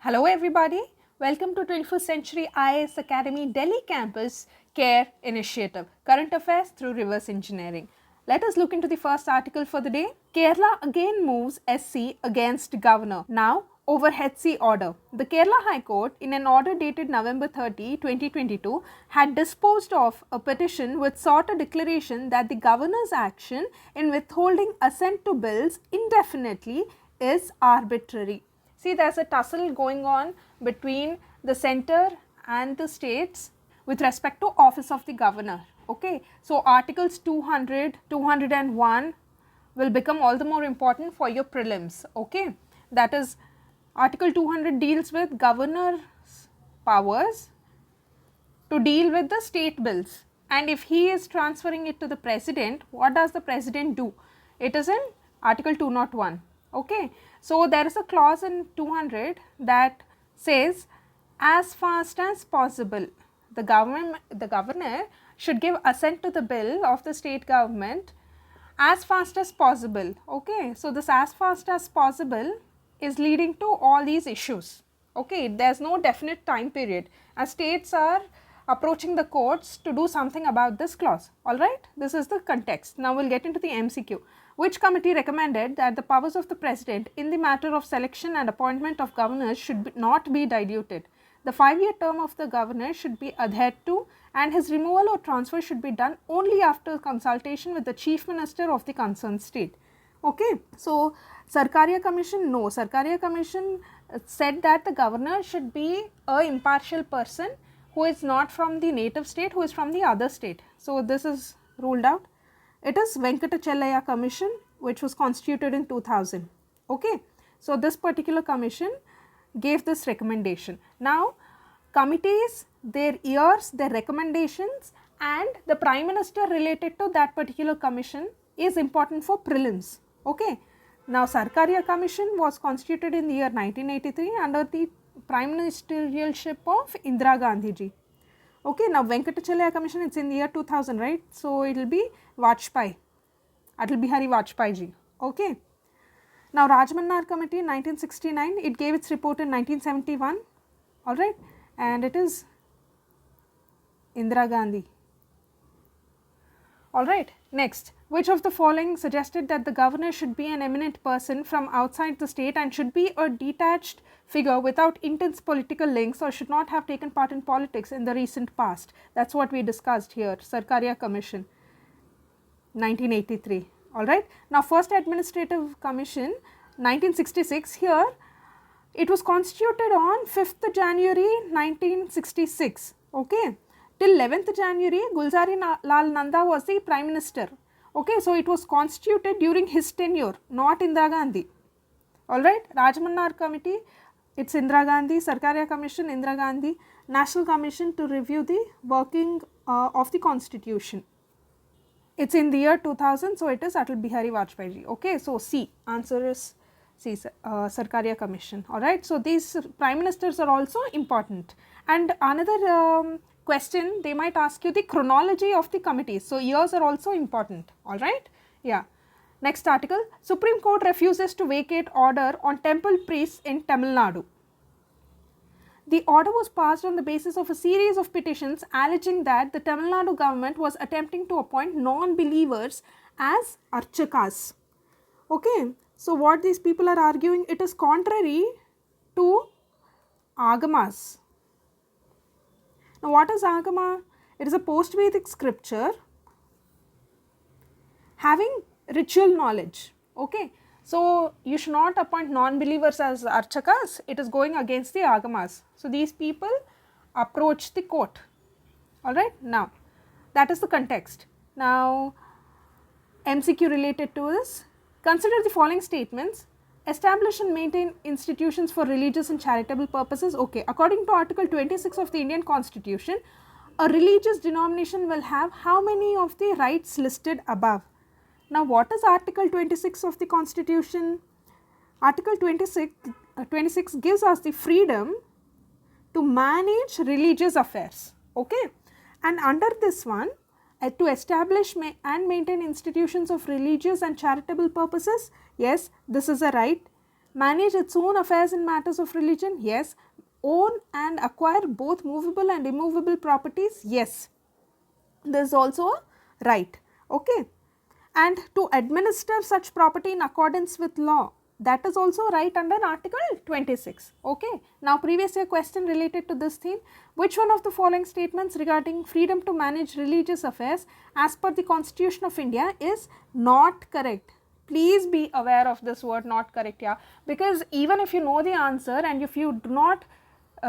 Hello everybody, welcome to 21st Century IAS Academy Delhi campus C.A.R.E initiative, current affairs through reverse engineering. Let us look into the first article for the day. Kerala again moves SC against governor, now over HC order. The Kerala High Court in an order dated November 30, 2022 had disposed of a petition which sought a declaration that the governor's action in withholding assent to bills indefinitely is arbitrary. See, there is a tussle going on between the center and the states with respect to office of the governor. Okay. So, articles 200, 201 will become all the more important for your prelims. Okay. That is, article 200 deals with governor's powers to deal with the state bills, and if he is transferring it to the president, what does the president do? It is in article 201. Okay. So, there is a clause in 200 that says as fast as possible the governor should give assent to the bill of the state government as fast as possible. Okay. So, this as fast as possible is leading to all these issues. Okay. There is no definite time period as states are approaching the courts to do something about this clause. Alright. This is the context. Now, we will get into the MCQ. Which committee recommended that the powers of the president in the matter of selection and appointment of governors should not be diluted. The 5-year term of the governor should be adhered to, and his removal or transfer should be done only after consultation with the chief minister of the concerned state. Okay. So, C.A.R.E commission, no, C.A.R.E commission said that the governor should be a impartial person who is not from the native state, who is from the other state. So, this is ruled out. It is Venkatachalaya commission which was constituted in 2000. Okay. So, this particular commission gave this recommendation. Now, committees, their years, their recommendations and the prime minister related to that particular commission is important for prelims. Okay. Now, C.A.R.E commission was constituted in the year 1983 under the prime ministerialship of Indira Gandhi ji. Okay, now Venkatachalaya commission, it's in the year 2000, right? So, it will be Vajpayee, Atal Bihari Vajpayee ji. Okay. Now, Rajmannar committee in 1969, it gave its report in 1971, alright, and it is Indira Gandhi. Alright, next, which of the following suggested that the governor should be an eminent person from outside the state and should be a detached figure without intense political links or should not have taken part in politics in the recent past? That is what we discussed here, C.A.R.E commission 1983. Alright. Now, first administrative commission 1966, here it was constituted on 5th January 1966. Okay. Till 11th January, Gulzari Lal Nanda was the prime minister. Okay, so it was constituted during his tenure, not Indira Gandhi. Alright, Rajmannar committee, it's Indira Gandhi, C.A.R.E commission, Indira Gandhi, National Commission to review the working of the constitution. It's in the year 2000, so it is Atal Bihari Vajpayee ji. Okay, so C, answer is C, C.A.R.E commission. Alright, so these prime ministers are also important. And another question, they might ask you the chronology of the committees. So, years are also important, alright. Yeah. Next article, Supreme Court refuses to vacate order on temple priests in Tamil Nadu. The order was passed on the basis of a series of petitions alleging that the Tamil Nadu government was attempting to appoint non-believers as archakas. Okay. So, what these people are arguing, it is contrary to agamas. Now, what is Agama? It is a post-Vedic scripture having ritual knowledge. Okay. So, you should not appoint non-believers as archakas, it is going against the Agamas. So, these people approach the court. Alright. Now, that is the context. Now, MCQ related to this, consider the following statements. Establish and maintain institutions for religious and charitable purposes. Okay, according to Article 26 of the Indian Constitution, a religious denomination will have how many of the rights listed above? Now, what is Article 26 of the Constitution? Article 26 gives us the freedom to manage religious affairs. Okay, and under this one, to establish and maintain institutions of religious and charitable purposes, yes, this is a right. Manage its own affairs in matters of religion? Yes. Own and acquire both movable and immovable properties? Yes. This is also a right. Okay. And to administer such property in accordance with law, that is also right under Article 26. Okay. Now, previous year question related to this theme, which one of the following statements regarding freedom to manage religious affairs as per the Constitution of India is not correct? Please be aware of this word not correct, yeah, because even if you know the answer and if you do not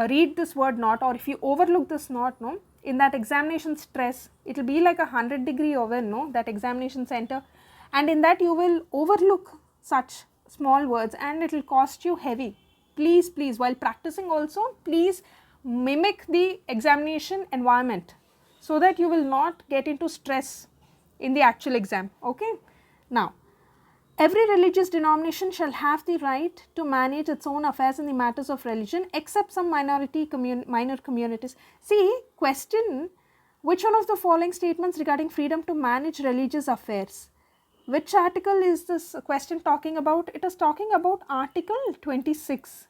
read this word not, or if you overlook this not, no, in that examination stress, it will be like a 100-degree oven, no, that examination center, and in that you will overlook such small words and it will cost you heavy. Please, please, while practicing also, please mimic the examination environment so that you will not get into stress in the actual exam. Okay. Now, every religious denomination shall have the right to manage its own affairs in the matters of religion except some minor communities. See, question, which one of the following statements regarding freedom to manage religious affairs? Which article is this question talking about? It is talking about Article 26.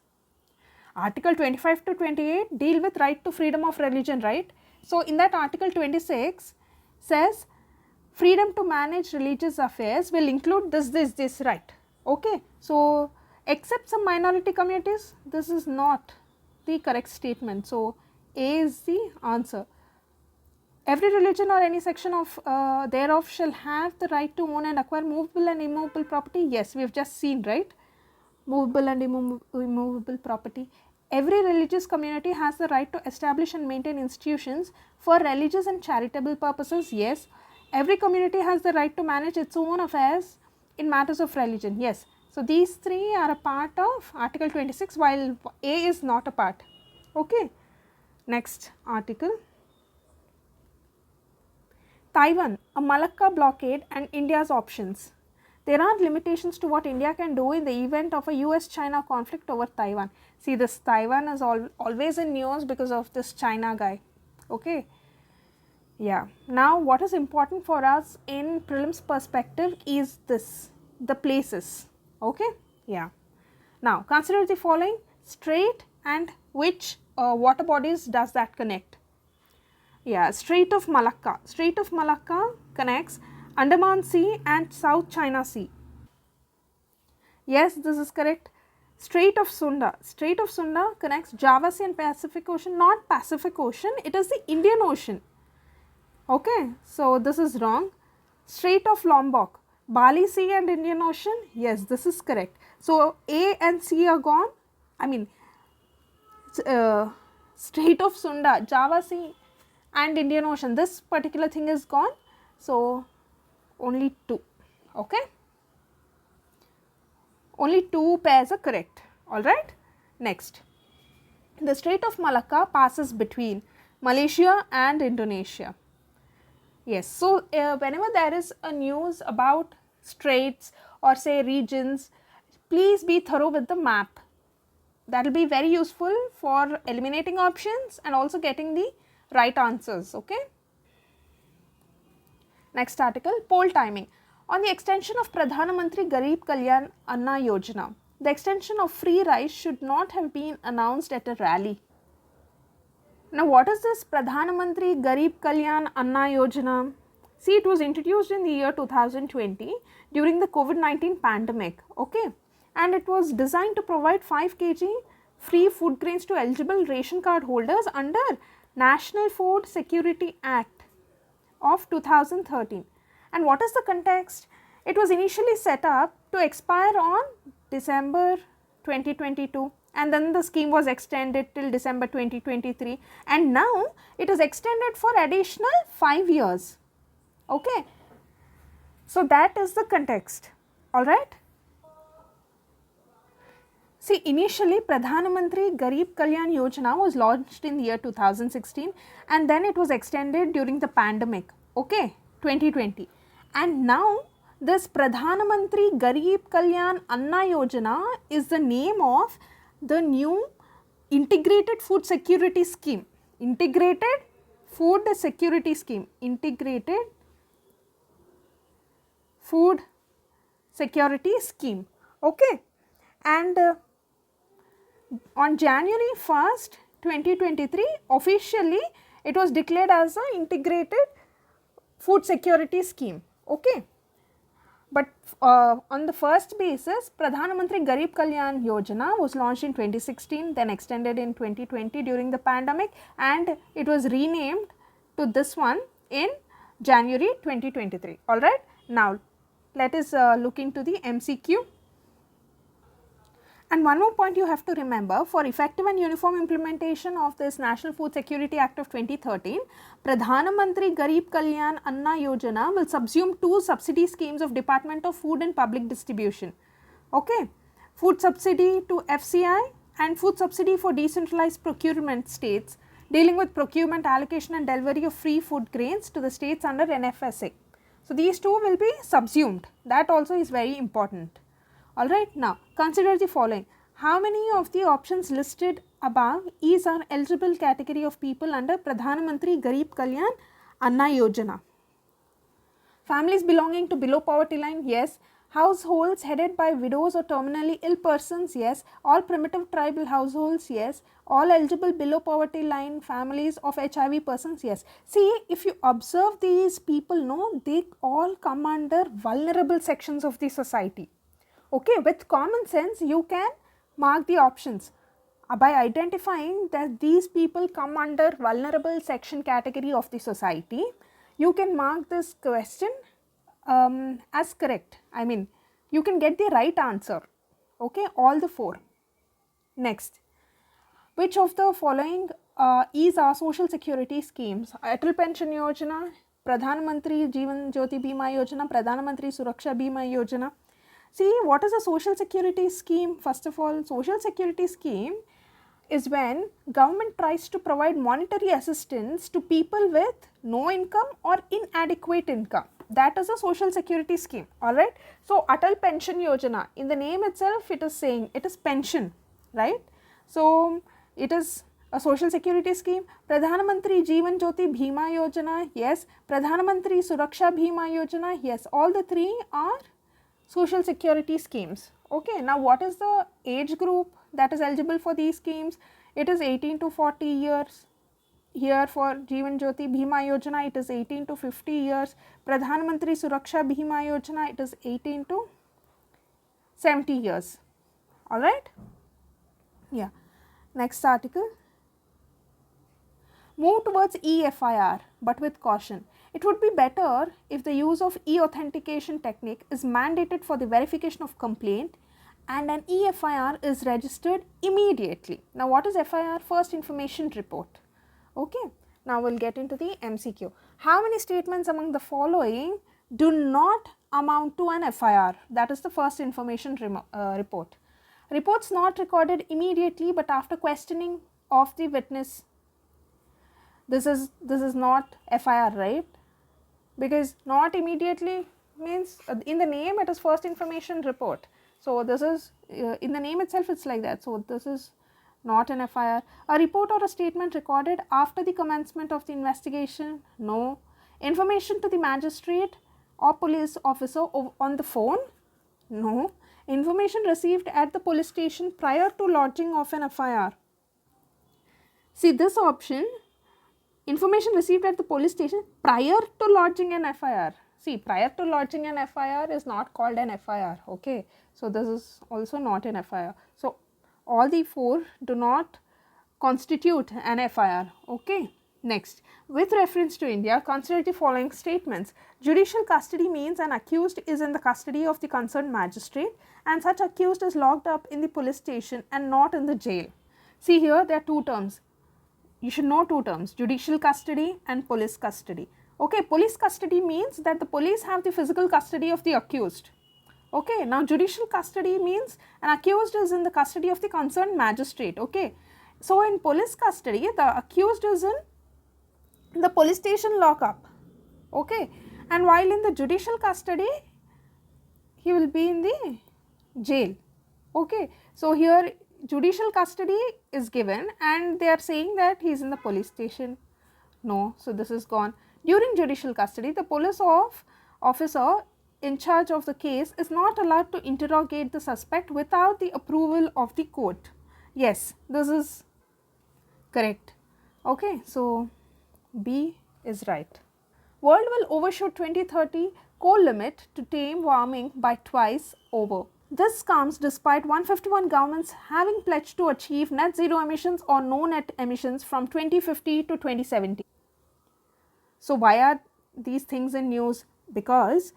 Article 25 to 28 deal with right to freedom of religion, right? So, in that Article 26 says freedom to manage religious affairs will include this, right? Okay. So, except some minority communities, this is not the correct statement. So, A is the answer. Every religion or any section of thereof shall have the right to own and acquire movable and immovable property. Yes, we have just seen, right? Movable and immovable property. Every religious community has the right to establish and maintain institutions for religious and charitable purposes. Yes. Every community has the right to manage its own affairs in matters of religion. Yes. So, these three are a part of Article 26 while A is not a part. Okay. Next article. Taiwan, a Malacca blockade and India's options. There are limitations to what India can do in the event of a US-China conflict over Taiwan. See, this Taiwan is always in news because of this China guy. Okay. Yeah. Now, what is important for us in prelims perspective is this, the places. Okay. Yeah. Now, consider the following: strait and which water bodies does that connect? Yeah, Strait of Malacca. Strait of Malacca connects Andaman Sea and South China Sea. Yes, this is correct. Strait of Sunda. Strait of Sunda connects Java Sea and Pacific Ocean, not Pacific Ocean, it is the Indian Ocean. Okay, so this is wrong. Strait of Lombok, Bali Sea and Indian Ocean. Yes, this is correct. So, A and C are gone. I mean, Strait of Sunda, Java Sea and Indian Ocean, this particular thing is gone. So, only 2. Okay. Only 2 pairs are correct. Alright. Next, the Strait of Malacca passes between Malaysia and Indonesia. Yes. So, whenever there is a news about straits or say regions, please be thorough with the map. That will be very useful for eliminating options and also getting the right answers. Okay. Next article, poll timing. On the extension of Pradhana Mantri Garib Kalyan Anna Yojana, the extension of free rice should not have been announced at a rally. Now, what is this Pradhana Mantri Garib Kalyan Anna Yojana? See, it was introduced in the year 2020 during the COVID-19 pandemic. Okay. And it was designed to provide 5 kg free food grains to eligible ration card holders under National Food Security Act of 2013. And what is the context? It was initially set up to expire on December 2022, and then the scheme was extended till December 2023, and now it is extended for additional 5 years. Okay. So, that is the context. Alright. See, initially Pradhana Mantri Garib Kalyan Yojana was launched in the year 2016 and then it was extended during the pandemic, okay, 2020. And now this Pradhana Mantri Garib Kalyan Anna Yojana is the name of the new Integrated Food Security Scheme. Integrated Food Security Scheme. Integrated Food Security Scheme. Okay. and on January 1st, 2023, officially it was declared as an integrated food security scheme. Okay. But on the first basis, Pradhan Mantri Garib Kalyan Yojana was launched in 2016, then extended in 2020 during the pandemic, and it was renamed to this one in January 2023. Alright. Now, let us look into the MCQ. And one more point you have to remember, for effective and uniform implementation of this National Food Security Act of 2013, Pradhan Mantri Garib Kalyan Anna Yojana will subsume two subsidy schemes of Department of Food and Public Distribution. Okay, food subsidy to FCI and food subsidy for decentralized procurement states dealing with procurement, allocation and delivery of free food grains to the states under NFSA. So, these two will be subsumed. That also is very important. Alright, now consider the following. How many of the options listed above is our eligible category of people under Pradhan Mantri Garib Kalyan Anna Yojana? Families belonging to below poverty line, yes. Households headed by widows or terminally ill persons, yes. All primitive tribal households, yes. All eligible below poverty line families of HIV persons, yes. See, if you observe these people, no, they all come under vulnerable sections of the society. Okay, with common sense, you can mark the options. By identifying that these people come under vulnerable section category of the society, you can mark this question as correct. I mean, you can get the right answer. Okay, all the four. Next, which of the following is our social security schemes? Atal Pension Yojana, Pradhan Mantri Jeevan Jyoti Bima Yojana, Pradhan Mantri Suraksha Bima Yojana. See, what is a social security scheme? First of all, social security scheme is when government tries to provide monetary assistance to people with no income or inadequate income. That is a social security scheme. Alright. So, Atal Pension Yojana, in the name itself it is saying it is pension, right. So, it is a social security scheme. Pradhan Mantri Jeevan Jyoti Bima Yojana, yes. Pradhan Mantri Suraksha Bima Yojana, yes. All the three are social security schemes. Okay, now what is the age group that is eligible for these schemes? It is 18 to 40 years. Here for Jeevan Jyoti Bima Yojana, it is 18 to 50 years. Pradhan Mantri Suraksha Bima Yojana, it is 18 to 70 years. Alright? Yeah. Next article. Move towards EFIR, but with caution. It would be better if the use of e-authentication technique is mandated for the verification of complaint and an EFIR is registered immediately. Now, what is FIR? First Information Report. Okay. Now, we will get into the MCQ. How many statements among the following do not amount to an FIR? That is the First Information Report. Reports not recorded immediately but after questioning of the witness. This is not FIR, right? Because not immediately means in the name it is First Information Report. So, this is in the name itself it is like that. So, this is not an FIR. A report or a statement recorded after the commencement of the investigation? No. Information to the magistrate or police officer on the phone? No. Information received at the police station prior to lodging of an FIR? See, this option, information received at the police station prior to lodging an FIR. See, prior to lodging an FIR is not called an FIR, okay. So, this is also not an FIR. So, all the four do not constitute an FIR, okay. Next, with reference to India, consider the following statements. Judicial custody means an accused is in the custody of the concerned magistrate and such accused is locked up in the police station and not in the jail. See, here there are two terms. You should know two terms, judicial custody and police custody. Okay, police custody means that the police have the physical custody of the accused. Okay, now judicial custody means an accused is in the custody of the concerned magistrate. Okay, so in police custody, the accused is in the police station lockup. Okay, and while in the judicial custody, he will be in the jail. Okay, so here judicial custody is given and they are saying that he is in the police station. No, so this is gone. During judicial custody, the police officer in charge of the case is not allowed to interrogate the suspect without the approval of the court. Yes, this is correct. Okay, so B is right. World will overshoot 2030 coal limit to tame warming by twice over. This comes despite 151 governments having pledged to achieve net zero emissions or no net emissions from 2050 to 2070. So, why are these things in news? Because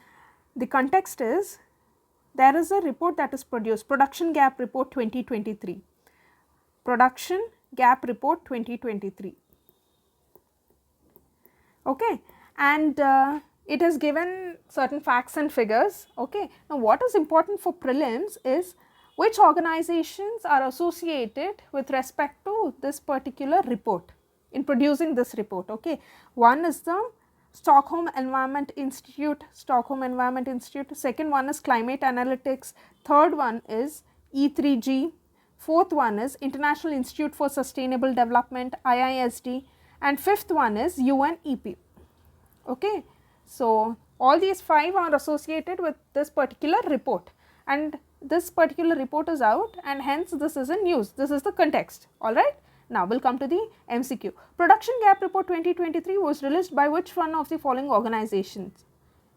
the context is there is a report that is produced, Production Gap Report 2023. Production Gap Report 2023. Okay, and it has given certain facts and figures. Okay, now what is important for prelims is which organizations are associated with respect to this particular report in producing this report. Okay, one is the Stockholm Environment Institute, second one is Climate Analytics, third one is E3G, fourth one is International Institute for Sustainable Development, IISD, and fifth one is UNEP. Okay, so all these five are associated with this particular report, and this particular report is out, and hence this is in news. This is the context. All right. Now, we will come to the MCQ. Production Gap Report 2023 was released by which one of the following organizations?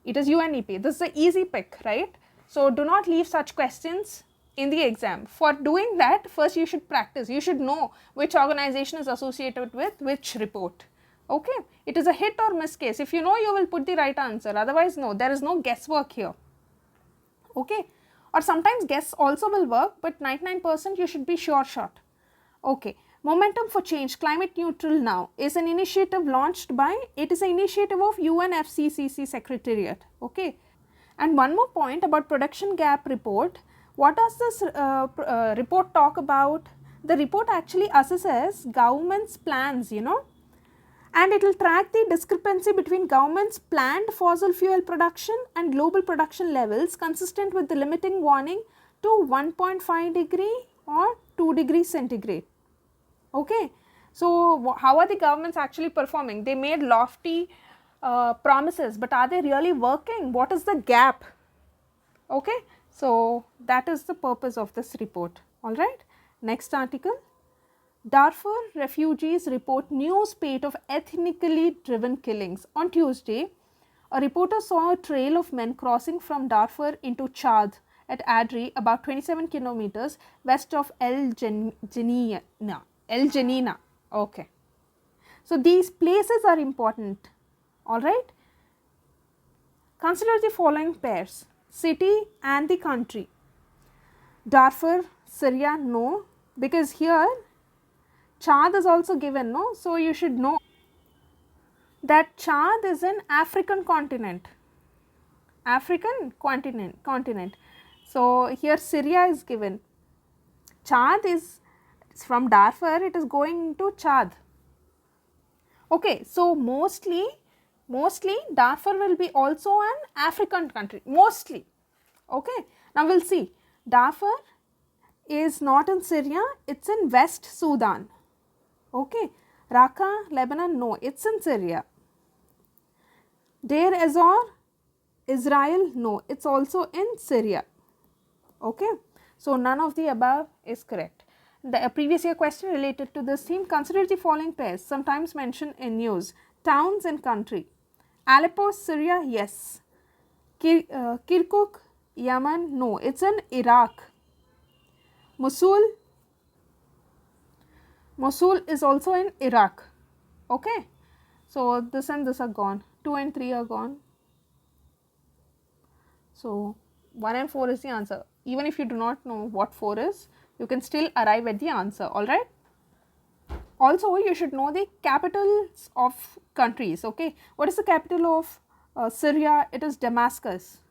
It is UNEP. This is an easy pick, right? So, do not leave such questions in the exam. For doing that, first you should practice. You should know which organization is associated with which report. Okay, it is a hit or miss case. If you know, you will put the right answer. Otherwise, no, there is no guesswork here. Okay, or sometimes guess also will work, but 99% you should be sure shot. Okay, Momentum for Change, Climate Neutral Now is an initiative launched by, it is an initiative of UNFCCC Secretariat. Okay, and one more point about Production Gap Report. What does this report talk about? The report actually assesses government's plans, you know, and it will track the discrepancy between government's planned fossil fuel production and global production levels consistent with the limiting warning to 1.5 degree or 2 degrees centigrade. Okay, so how are the governments actually performing? They made lofty promises, but are they really working? What is the gap? Okay, so that is the purpose of this report. All right, next article. Darfur refugees report new spate of ethnically driven killings. On Tuesday, a reporter saw a trail of men crossing from Darfur into Chad at Adri, about 27 kilometers west of El Janina. Okay. So, these places are important. All right. Consider the following pairs: city and the country. Darfur, Syria, no, because here Chad is also given, no. So, you should know that Chad is an African continent. So, here Syria is given. Chad is from Darfur, it is going to Chad. Okay, so mostly Darfur will be also an African country, mostly. Okay, now we will see. Darfur is not in Syria, it is in West Sudan. Okay, Raqqa, Lebanon, no, it is in Syria. Deir ez-Zor, Israel, no, it is also in Syria. Okay, so none of the above is correct. The previous year question related to this theme, consider the following pairs, sometimes mentioned in news: towns and country. Aleppo, Syria, yes. Kirkuk, Yemen, no, it is in Iraq. Mosul is also in Iraq. Okay, so this and this are gone, 2 and 3 are gone. So 1 and 4 is the answer. Even if you do not know what 4 is, you can still arrive at the answer. All right. Also, you should know the capitals of countries. Okay, what is the capital of Syria? It is Damascus.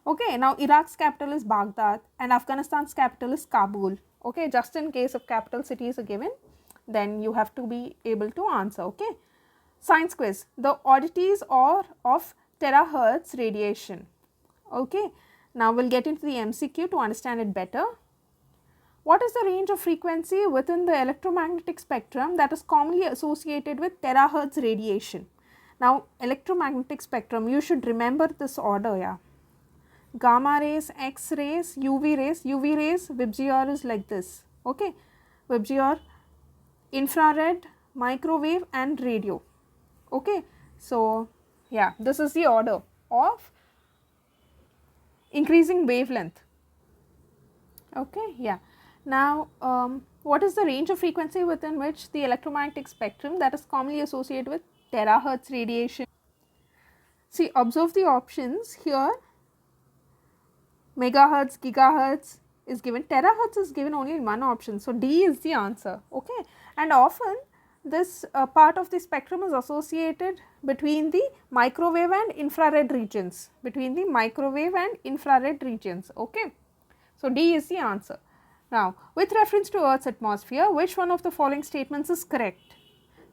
Okay, now Iraq's capital is Baghdad and Afghanistan's capital is Kabul. Okay, just in case of capital cities are given, then you have to be able to answer. Okay, science quiz: the oddities of terahertz radiation. Okay, now we'll get into the MCQ to understand it better. What is the range of frequency within the electromagnetic spectrum that is commonly associated with terahertz radiation? Now electromagnetic spectrum, you should remember this order, yeah. Gamma rays, X rays, UV rays, VIBGYOR is like this, okay. VIBGYOR, infrared, microwave and radio, okay. So yeah, this is the order of increasing wavelength, okay, yeah. Now what is the range of frequency within which the electromagnetic spectrum that is commonly associated with terahertz radiation? See, observe the options here. Megahertz, gigahertz is given, terahertz is given only in one option. So D is the answer, okay. And often this part of the spectrum is associated between the microwave and infrared regions, okay. So D is the answer. Now with reference to Earth's atmosphere, which one of the following statements is correct?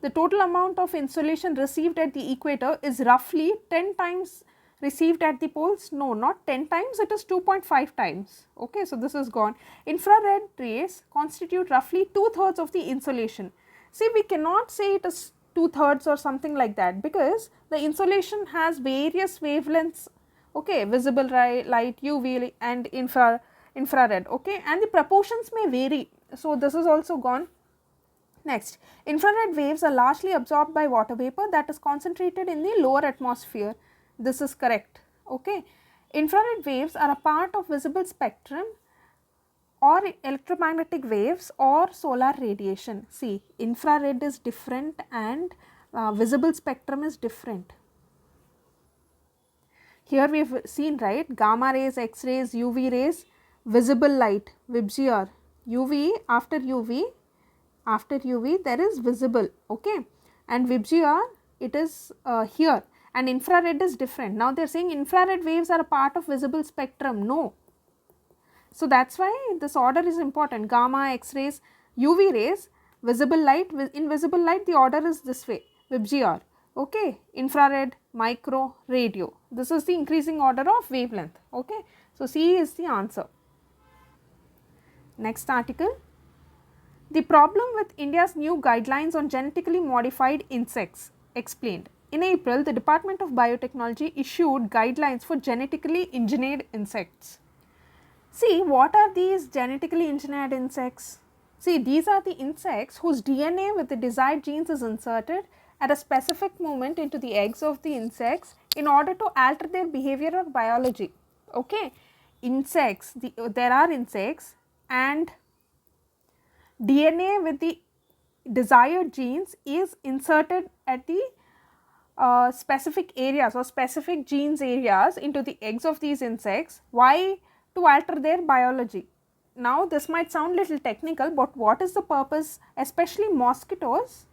The total amount of insolation received at the equator is roughly 10 times received at the poles. No, not 10 times, it is 2.5 times, okay. So this is gone. Infrared rays constitute roughly 2/3 of the insolation. See, we cannot say it is 2/3 or something like that, because the insolation has various wavelengths, okay, visible light, UV and infrared, okay, and the proportions may vary. So this is also gone. Next, infrared waves are largely absorbed by water vapor that is concentrated in the lower atmosphere. This is correct, okay. Infrared waves are a part of visible spectrum or electromagnetic waves or solar radiation. See, infrared is different and visible spectrum is different. Here we have seen, right, gamma rays, X rays, UV rays, visible light, VIBGYOR, UV, after UV there is visible, okay, and VIBGYOR it is here, and infrared is different. Now they are saying infrared waves are a part of visible spectrum. No. So that is why this order is important: gamma, X rays, UV rays, visible light. In visible light the order is this way: VIBGYOR, okay, infrared, micro, radio. This is the increasing order of wavelength, okay. So C is the answer. Next article. The problem with India's new guidelines on genetically modified insects explained. In April, the Department of Biotechnology issued guidelines for genetically engineered insects. See, what are these genetically engineered insects? See, these are the insects whose DNA with the desired genes is inserted at a specific moment into the eggs of the insects in order to alter their behavior or biology, okay. Insects, there are insects and DNA with the desired genes is inserted at the specific areas or specific genes areas into the eggs of these insects. Why? To alter their biology. Now this might sound little technical, but what is the purpose? Especially mosquitoes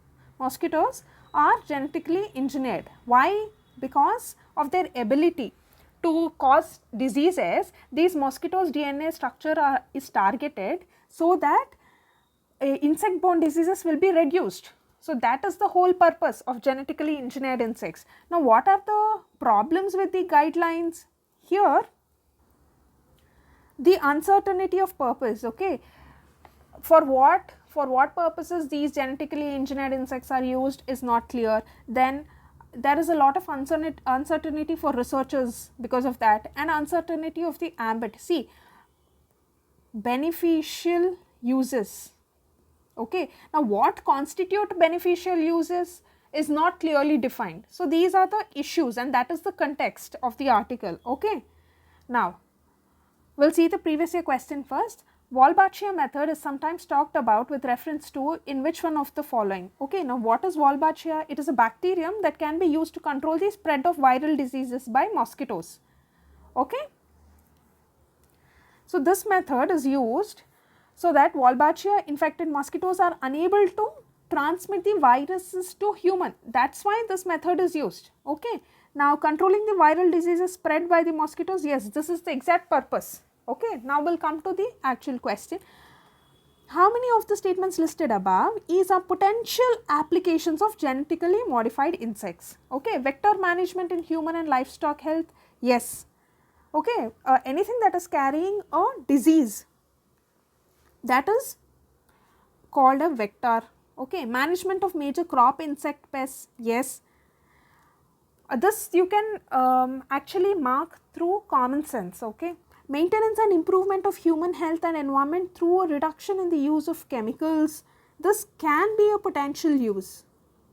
are genetically engineered. Why? Because of their ability to cause diseases. These mosquitoes' DNA structure is targeted so that insect borne diseases will be reduced. So that is the whole purpose of genetically engineered insects. Now what are the problems with the guidelines? Here the uncertainty of purpose, okay. For what purposes these genetically engineered insects are used is not clear. Then there is a lot of uncertainty for researchers because of that, and uncertainty of the ambit. See, beneficial uses, okay. Now what constitute beneficial uses is not clearly defined. So these are the issues, and that is the context of the article, okay. Now we will see the previous year question first. Wolbachia method is sometimes talked about with reference to in which one of the following, okay. Now what is Wolbachia? It is a bacterium that can be used to control the spread of viral diseases by mosquitoes, okay. So this method is used so that Wolbachia infected mosquitoes are unable to transmit the viruses to human. That is why this method is used, okay. Now controlling the viral diseases spread by the mosquitoes, yes, this is the exact purpose, okay. Now we will come to the actual question. How many of the statements listed above is a potential applications of genetically modified insects, okay. Vector management in human and livestock health, yes, okay. Anything that is carrying a disease, that is called a vector, okay. Management of major crop insect pests, yes. This you can actually mark through common sense, okay. Maintenance and improvement of human health and environment through a reduction in the use of chemicals. This can be a potential use,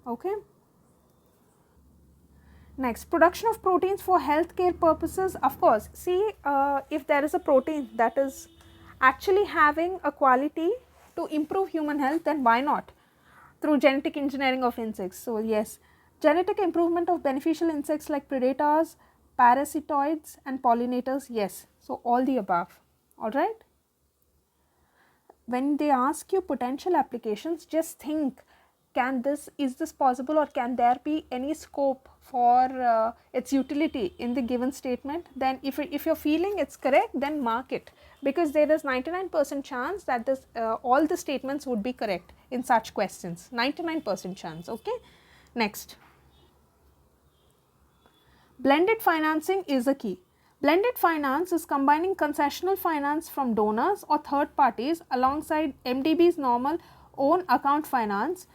okay. Next, production of proteins for healthcare purposes. Of course, see, if there is a protein that is actually having a quality to improve human health, then why not? Through genetic engineering of insects. So yes, genetic improvement of beneficial insects like predators, parasitoids and pollinators, yes. So all the above, alright. When they ask you potential applications, just think, is this possible, or can there be any scope for its utility in the given statement? Then if you're feeling it's correct, then mark it, because there is 99% chance that this all the statements would be correct in such questions, 99% chance, okay. Next, blended financing is a key. Blended finance is combining concessional finance from donors or third parties alongside MDB's normal own account finance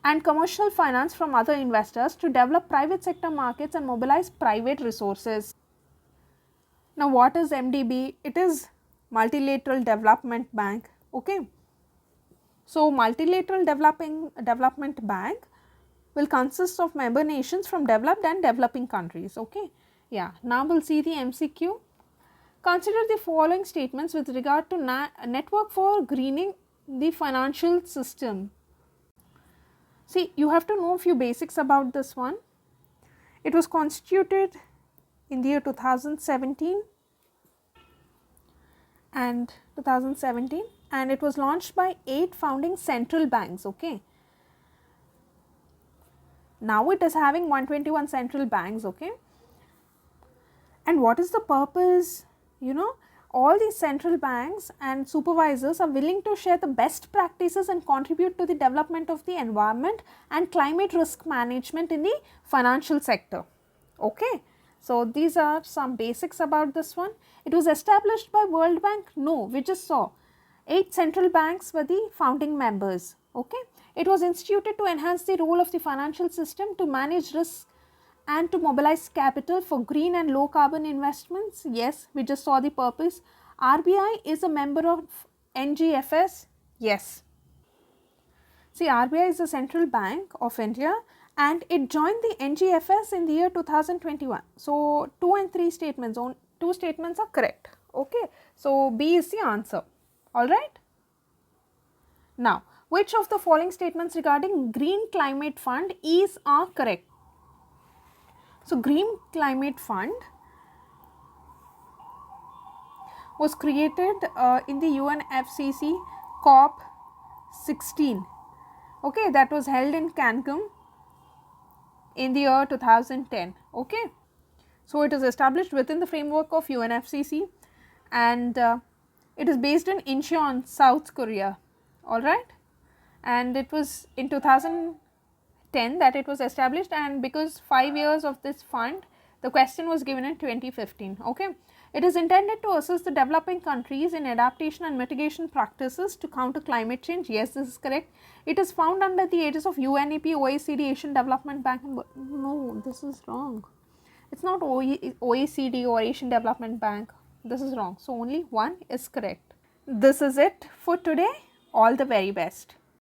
and commercial finance from other investors to develop private sector markets and mobilize private resources. Now, what is MDB? It is Multilateral Development Bank, okay. So, Multilateral Development Bank will consist of member nations from developed and developing countries, okay. Yeah, now we will see the MCQ. Consider the following statements with regard to network for greening the financial system. See, you have to know a few basics about this one. It was constituted in the year 2017 and it was launched by 8 founding central banks, okay. Now it is having 121 central banks, okay. And what is the purpose? You know, all these central banks and supervisors are willing to share the best practices and contribute to the development of the environment and climate risk management in the financial sector, okay. So, these are some basics about this one. It was established by World Bank? No, we just saw 8 central banks were the founding members, okay. It was instituted to enhance the role of the financial system to manage risks and to mobilize capital for green and low carbon investments. Yes, we just saw the purpose. RBI is a member of NGFS. Yes. See, RBI is the Central Bank of India and it joined the NGFS in the year 2021. So, 2 and 3 statements, 2 statements are correct, okay. So, B is the answer, alright. Now, which of the following statements regarding Green Climate Fund are correct? So, Green Climate Fund was created in the UNFCCC COP 16, okay, that was held in Cancun in the year 2010, okay. So, it is established within the framework of UNFCCC and it is based in Incheon, South Korea, alright, and it was in 2010 that it was established, and because 5 years of this fund, the question was given in 2015, okay. It is intended to assist the developing countries in adaptation and mitigation practices to counter climate change. Yes, this is correct. It is found under the aegis of UNEP, OECD, Asian Development Bank and no, this is wrong. It's not OECD or Asian Development Bank. This is wrong. So, only one is correct. This is it for today. All the very best.